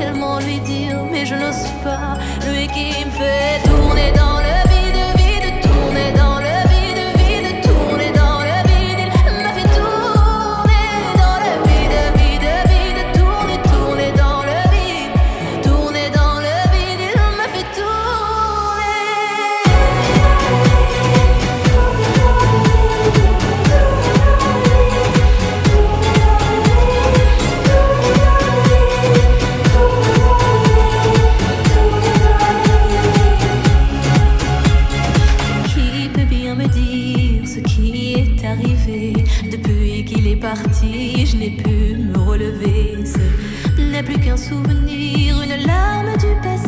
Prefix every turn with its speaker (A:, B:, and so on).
A: tellement lui dire, mais je n'ose pas. Lui qui me fait tourner dans le vide, vide, tourner dans le vide, vide, tourner dans le vide. Il m'a fait tourner dans le vide, vide, vide, tourner, tourner dans le vide, tourner dans le vide. Il m'a fait tourner. Arrivé. Depuis qu'il est parti, je n'ai pu me relever. Ce n'est plus qu'un souvenir, une larme du passé.